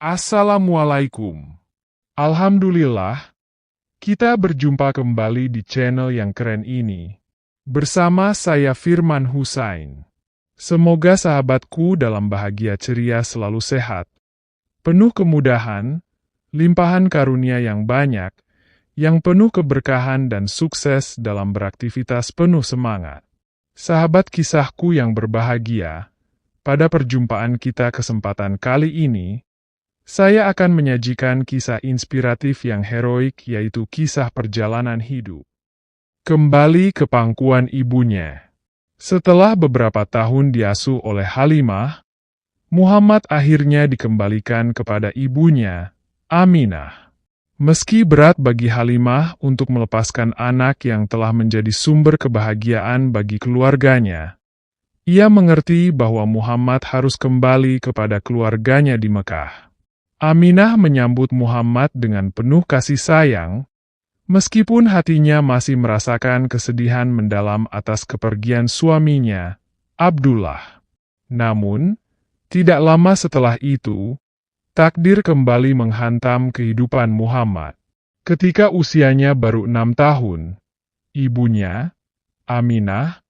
Assalamualaikum. Alhamdulillah, kita berjumpa kembali di channel yang keren ini. Bersama saya Firman Husain. Semoga sahabatku dalam bahagia ceria selalu sehat, penuh kemudahan, limpahan karunia yang banyak, yang penuh keberkahan dan sukses dalam beraktivitas penuh semangat. Sahabat kisahku yang berbahagia, pada perjumpaan kita kesempatan kali ini, saya akan menyajikan kisah inspiratif yang heroik, yaitu kisah perjalanan hidup. Kembali ke pangkuan ibunya. Setelah beberapa tahun diasuh oleh Halimah, Muhammad akhirnya dikembalikan kepada ibunya, Aminah. Meski berat bagi Halimah untuk melepaskan anak yang telah menjadi sumber kebahagiaan bagi keluarganya, ia mengerti bahwa Muhammad harus kembali kepada keluarganya di Mekah. Aminah menyambut Muhammad dengan penuh kasih sayang, meskipun hatinya masih merasakan kesedihan mendalam atas kepergian suaminya, Abdullah. Namun, tidak lama setelah itu, takdir kembali menghantam kehidupan Muhammad. Ketika usianya baru 6 tahun, ibunya, Aminah,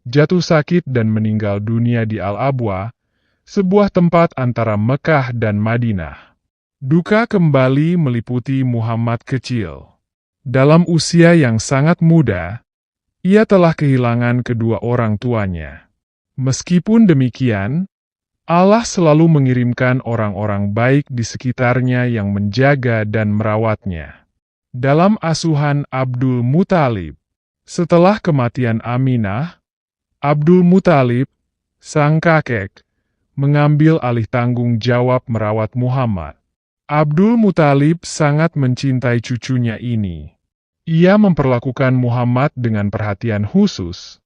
jatuh sakit dan meninggal dunia di Al-Abwa, sebuah tempat antara Mekah dan Madinah. Duka kembali meliputi Muhammad kecil. Dalam usia yang sangat muda, ia telah kehilangan kedua orang tuanya. Meskipun demikian, Allah selalu mengirimkan orang-orang baik di sekitarnya yang menjaga dan merawatnya. Dalam asuhan Abdul Muthalib, setelah kematian Aminah, Abdul Muthalib, sang kakek, mengambil alih tanggung jawab merawat Muhammad. Abdul Muthalib sangat mencintai cucunya ini. Ia memperlakukan Muhammad dengan perhatian khusus,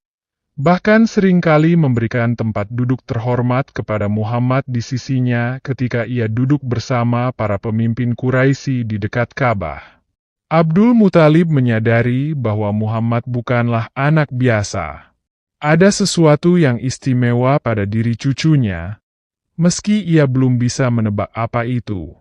bahkan seringkali memberikan tempat duduk terhormat kepada Muhammad di sisinya ketika ia duduk bersama para pemimpin Quraisy di dekat Ka'bah. Abdul Muthalib menyadari bahwa Muhammad bukanlah anak biasa. Ada sesuatu yang istimewa pada diri cucunya, meski ia belum bisa menebak apa itu.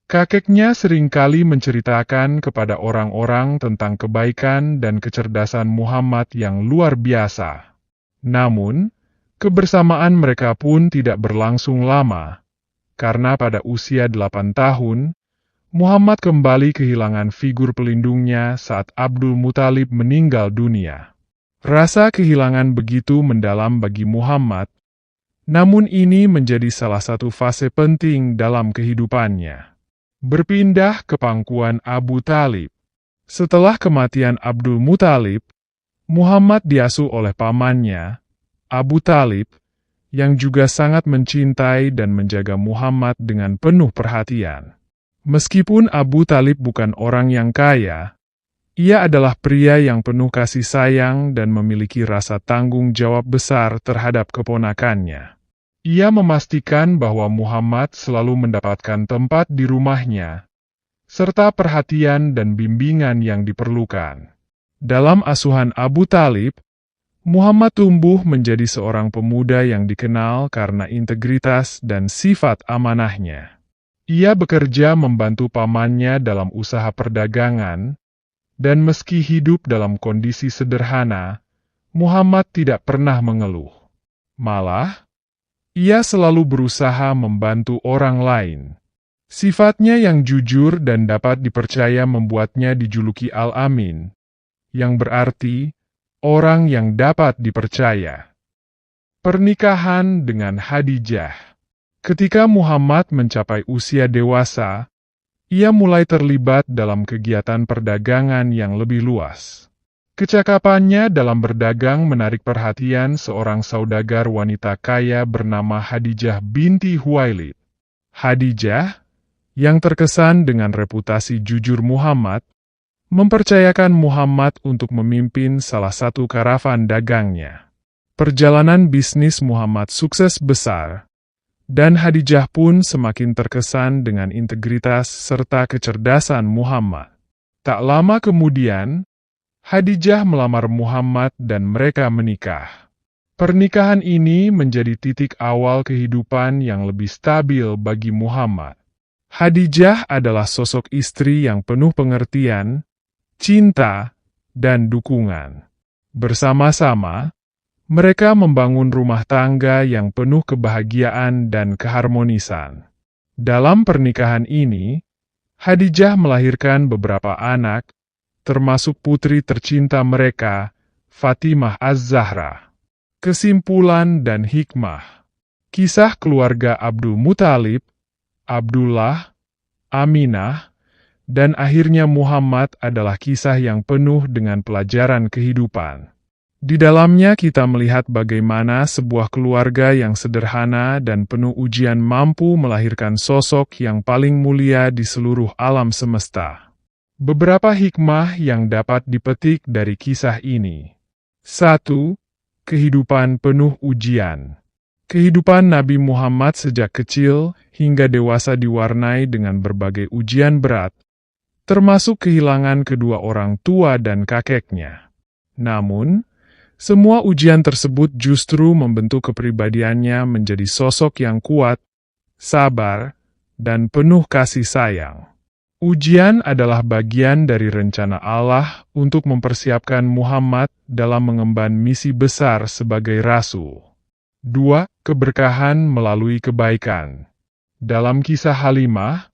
Kakeknya seringkali menceritakan kepada orang-orang tentang kebaikan dan kecerdasan Muhammad yang luar biasa. Namun, kebersamaan mereka pun tidak berlangsung lama, karena pada usia 8 tahun, Muhammad kembali kehilangan figur pelindungnya saat Abdul Muthalib meninggal dunia. Rasa kehilangan begitu mendalam bagi Muhammad, namun ini menjadi salah satu fase penting dalam kehidupannya. Berpindah ke pangkuan Abu Talib. Setelah kematian Abdul Muthalib, Muhammad diasuh oleh pamannya, Abu Talib, yang juga sangat mencintai dan menjaga Muhammad dengan penuh perhatian. Meskipun Abu Talib bukan orang yang kaya, ia adalah pria yang penuh kasih sayang dan memiliki rasa tanggung jawab besar terhadap keponakannya. Ia memastikan bahwa Muhammad selalu mendapatkan tempat di rumahnya, serta perhatian dan bimbingan yang diperlukan. Dalam asuhan Abu Talib, Muhammad tumbuh menjadi seorang pemuda yang dikenal karena integritas dan sifat amanahnya. Ia bekerja membantu pamannya dalam usaha perdagangan, dan meski hidup dalam kondisi sederhana, Muhammad tidak pernah mengeluh. Malah, ia selalu berusaha membantu orang lain. Sifatnya yang jujur dan dapat dipercaya membuatnya dijuluki Al-Amin, yang berarti orang yang dapat dipercaya. Pernikahan dengan Khadijah. Ketika Muhammad mencapai usia dewasa, ia mulai terlibat dalam kegiatan perdagangan yang lebih luas. Kecakapannya dalam berdagang menarik perhatian seorang saudagar wanita kaya bernama Khadijah binti Khuwailid. Khadijah, yang terkesan dengan reputasi jujur Muhammad, mempercayakan Muhammad untuk memimpin salah satu karavan dagangnya. Perjalanan bisnis Muhammad sukses besar, dan Khadijah pun semakin terkesan dengan integritas serta kecerdasan Muhammad. Tak lama kemudian, Khadijah melamar Muhammad dan mereka menikah. Pernikahan ini menjadi titik awal kehidupan yang lebih stabil bagi Muhammad. Khadijah adalah sosok istri yang penuh pengertian, cinta, dan dukungan. Bersama-sama, mereka membangun rumah tangga yang penuh kebahagiaan dan keharmonisan. Dalam pernikahan ini, Khadijah melahirkan beberapa anak, termasuk putri tercinta mereka, Fatimah Az-Zahra. Kesimpulan dan hikmah. Kisah keluarga Abdul Muthalib, Abdullah, Aminah, dan akhirnya Muhammad adalah kisah yang penuh dengan pelajaran kehidupan. Di dalamnya kita melihat bagaimana sebuah keluarga yang sederhana dan penuh ujian mampu melahirkan sosok yang paling mulia di seluruh alam semesta. Beberapa hikmah yang dapat dipetik dari kisah ini. 1. Kehidupan penuh ujian. Kehidupan Nabi Muhammad sejak kecil hingga dewasa diwarnai dengan berbagai ujian berat, termasuk kehilangan kedua orang tua dan kakeknya. Namun, semua ujian tersebut justru membentuk kepribadiannya menjadi sosok yang kuat, sabar, dan penuh kasih sayang. Ujian adalah bagian dari rencana Allah untuk mempersiapkan Muhammad dalam mengemban misi besar sebagai rasul. 2. Keberkahan melalui kebaikan. Dalam kisah Halimah,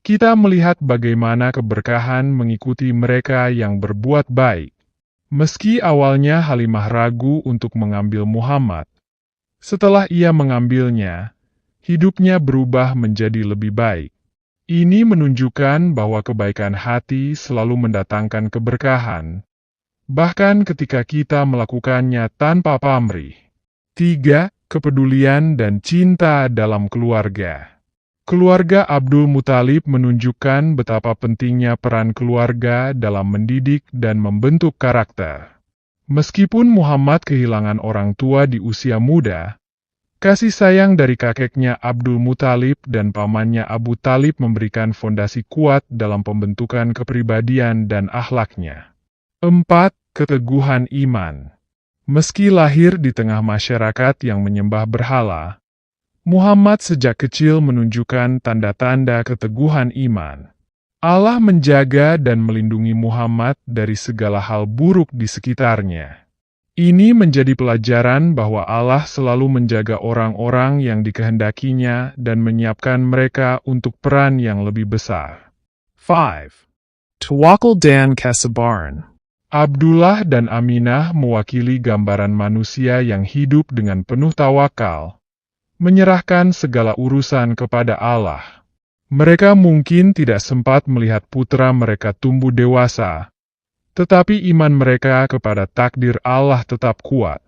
kita melihat bagaimana keberkahan mengikuti mereka yang berbuat baik. Meski awalnya Halimah ragu untuk mengambil Muhammad, setelah ia mengambilnya, hidupnya berubah menjadi lebih baik. Ini menunjukkan bahwa kebaikan hati selalu mendatangkan keberkahan, bahkan ketika kita melakukannya tanpa pamrih. 3. Kepedulian dan cinta dalam keluarga. Keluarga Abdul Muthalib menunjukkan betapa pentingnya peran keluarga dalam mendidik dan membentuk karakter. Meskipun Muhammad kehilangan orang tua di usia muda, kasih sayang dari kakeknya Abdul Muthalib dan pamannya Abu Talib memberikan fondasi kuat dalam pembentukan kepribadian dan akhlaknya. 4. Keteguhan iman. Meski lahir di tengah masyarakat yang menyembah berhala, Muhammad sejak kecil menunjukkan tanda-tanda keteguhan iman. Allah menjaga dan melindungi Muhammad dari segala hal buruk di sekitarnya. Ini menjadi pelajaran bahwa Allah selalu menjaga orang-orang yang dikehendakinya dan menyiapkan mereka untuk peran yang lebih besar. 5. Tawakkul dan kesabaran. Abdullah dan Aminah mewakili gambaran manusia yang hidup dengan penuh tawakal, menyerahkan segala urusan kepada Allah. Mereka mungkin tidak sempat melihat putra mereka tumbuh dewasa, tetapi iman mereka kepada takdir Allah tetap kuat.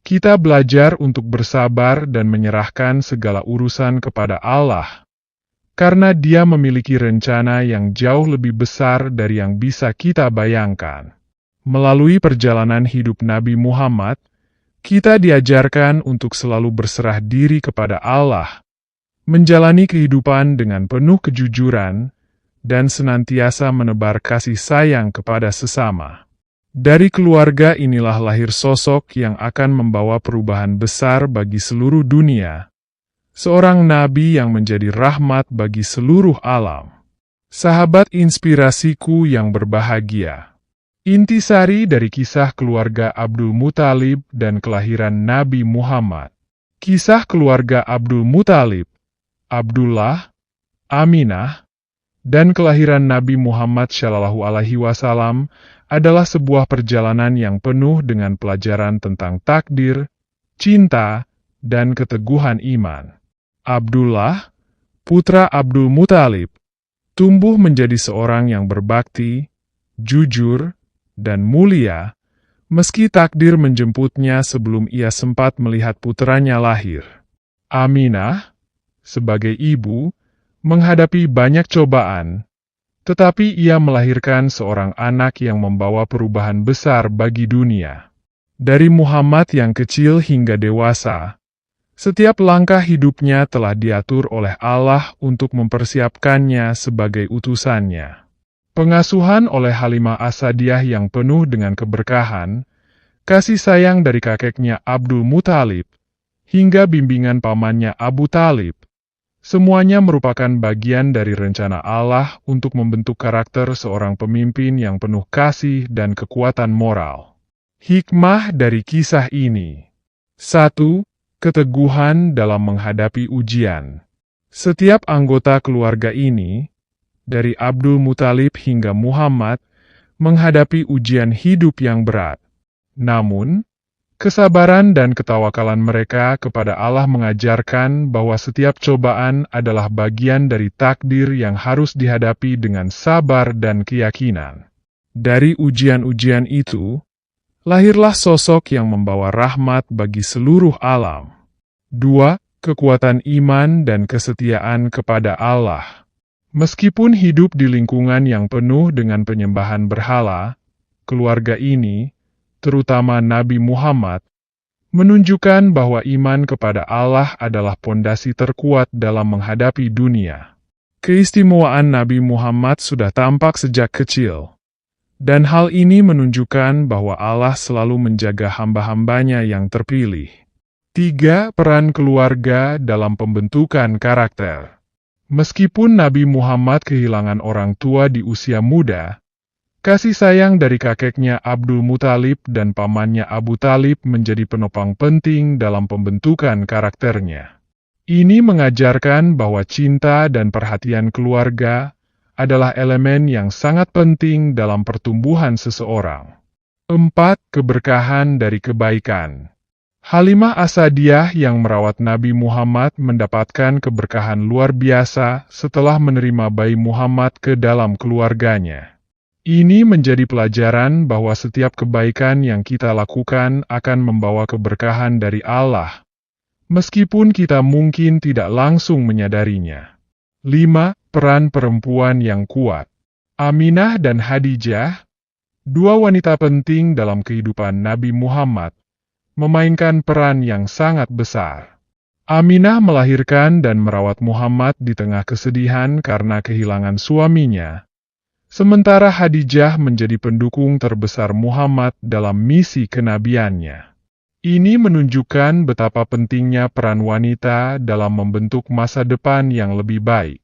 Kita belajar untuk bersabar dan menyerahkan segala urusan kepada Allah, karena Dia memiliki rencana yang jauh lebih besar dari yang bisa kita bayangkan. Melalui perjalanan hidup Nabi Muhammad, kita diajarkan untuk selalu berserah diri kepada Allah, menjalani kehidupan dengan penuh kejujuran, dan senantiasa menebar kasih sayang kepada sesama. Dari keluarga inilah lahir sosok yang akan membawa perubahan besar bagi seluruh dunia, seorang nabi yang menjadi rahmat bagi seluruh alam. Sahabat inspirasiku yang berbahagia, intisari dari kisah keluarga Abdul Muthalib dan kelahiran Nabi Muhammad. Kisah keluarga Abdul Muthalib, Abdullah, Aminah, dan kelahiran Nabi Muhammad SAW adalah sebuah perjalanan yang penuh dengan pelajaran tentang takdir, cinta, dan keteguhan iman. Abdullah, putra Abdul Muthalib, tumbuh menjadi seorang yang berbakti, jujur, dan mulia, meski takdir menjemputnya sebelum ia sempat melihat putranya lahir. Aminah, sebagai ibu, menghadapi banyak cobaan, tetapi ia melahirkan seorang anak yang membawa perubahan besar bagi dunia. Dari Muhammad yang kecil hingga dewasa, setiap langkah hidupnya telah diatur oleh Allah untuk mempersiapkannya sebagai utusannya. Pengasuhan oleh Halimah As-Sa'diyah yang penuh dengan keberkahan, kasih sayang dari kakeknya Abdul Muthalib, hingga bimbingan pamannya Abu Talib, Semuanya merupakan bagian dari rencana Allah untuk membentuk karakter seorang pemimpin yang penuh kasih dan kekuatan moral. Hikmah dari kisah ini. 1. Keteguhan dalam menghadapi ujian. Setiap anggota keluarga ini, dari Abdul Muthalib hingga Muhammad, menghadapi ujian hidup yang berat. Namun, kesabaran dan ketawakalan mereka kepada Allah mengajarkan bahwa setiap cobaan adalah bagian dari takdir yang harus dihadapi dengan sabar dan keyakinan. Dari ujian-ujian itu, lahirlah sosok yang membawa rahmat bagi seluruh alam. 2. Kekuatan iman dan kesetiaan kepada Allah. Meskipun hidup di lingkungan yang penuh dengan penyembahan berhala, keluarga ini, terutama Nabi Muhammad, menunjukkan bahwa iman kepada Allah adalah pondasi terkuat dalam menghadapi dunia. Keistimewaan Nabi Muhammad sudah tampak sejak kecil, dan hal ini menunjukkan bahwa Allah selalu menjaga hamba-hambanya yang terpilih. 3. Peran keluarga dalam pembentukan karakter. Meskipun Nabi Muhammad kehilangan orang tua di usia muda, kasih sayang dari kakeknya Abdul Muthalib dan pamannya Abu Talib menjadi penopang penting dalam pembentukan karakternya. Ini mengajarkan bahwa cinta dan perhatian keluarga adalah elemen yang sangat penting dalam pertumbuhan seseorang. 4. Keberkahan dari kebaikan. Halimah Asadiyah yang merawat Nabi Muhammad mendapatkan keberkahan luar biasa setelah menerima bayi Muhammad ke dalam keluarganya. Ini menjadi pelajaran bahwa setiap kebaikan yang kita lakukan akan membawa keberkahan dari Allah, meskipun kita mungkin tidak langsung menyadarinya. 5. Peran perempuan yang kuat. Aminah dan Khadijah, dua wanita penting dalam kehidupan Nabi Muhammad, memainkan peran yang sangat besar. Aminah melahirkan dan merawat Muhammad di tengah kesedihan karena kehilangan suaminya, sementara Khadijah menjadi pendukung terbesar Muhammad dalam misi kenabiannya. Ini menunjukkan betapa pentingnya peran wanita dalam membentuk masa depan yang lebih baik.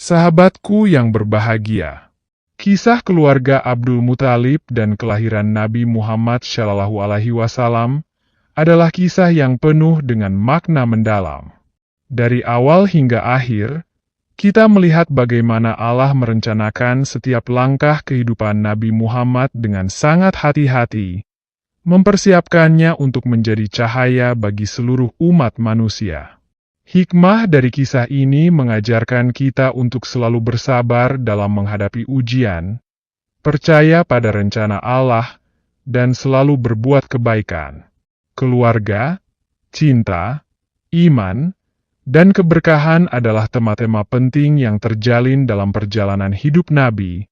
Sahabatku yang berbahagia, kisah keluarga Abdul Muthalib dan kelahiran Nabi Muhammad SAW adalah kisah yang penuh dengan makna mendalam. Dari awal hingga akhir, kita melihat bagaimana Allah merencanakan setiap langkah kehidupan Nabi Muhammad dengan sangat hati-hati, mempersiapkannya untuk menjadi cahaya bagi seluruh umat manusia. Hikmah dari kisah ini mengajarkan kita untuk selalu bersabar dalam menghadapi ujian, percaya pada rencana Allah, dan selalu berbuat kebaikan. Keluarga, cinta, iman, dan keberkahan adalah tema-tema penting yang terjalin dalam perjalanan hidup Nabi,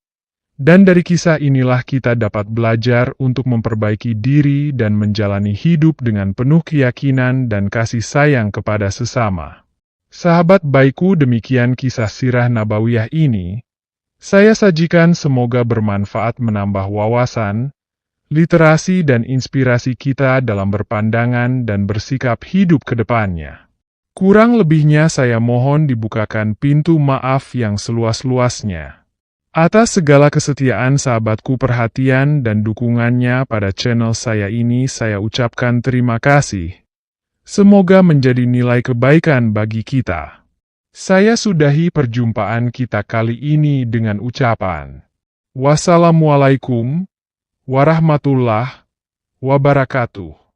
dan dari kisah inilah kita dapat belajar untuk memperbaiki diri dan menjalani hidup dengan penuh keyakinan dan kasih sayang kepada sesama. Sahabat baikku, demikian kisah sirah nabawiyah ini. Saya sajikan semoga bermanfaat, menambah wawasan, literasi dan inspirasi kita dalam berpandangan dan bersikap hidup ke depannya. Kurang lebihnya saya mohon dibukakan pintu maaf yang seluas-luasnya. Atas segala kesetiaan sahabatku, perhatian dan dukungannya pada channel saya ini, saya ucapkan terima kasih. Semoga menjadi nilai kebaikan bagi kita. Saya sudahi perjumpaan kita kali ini dengan ucapan wassalamualaikum warahmatullahi wabarakatuh.